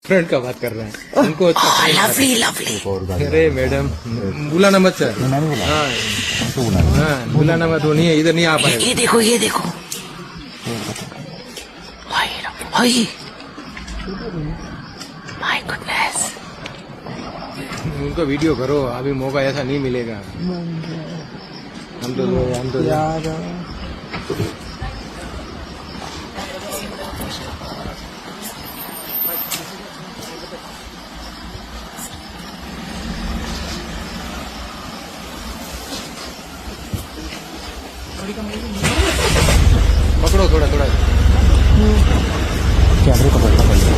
Friend का बात कर रहे हैं, उनको अच्छा friend लवली लवली अरे मैडम बुलाना मत सर। हाँ हाँ बुलाना मत, वो नहीं है इधर, नहीं आ पाएगा। ये देखो ये देखो हाय माय गुडनेस। उनको वीडियो करो, अभी मौका ऐसा नहीं मिलेगा। हम तो यार पकड़ो थोड़ा थोड़ा कैमरे पकड़ना पड़ेगा।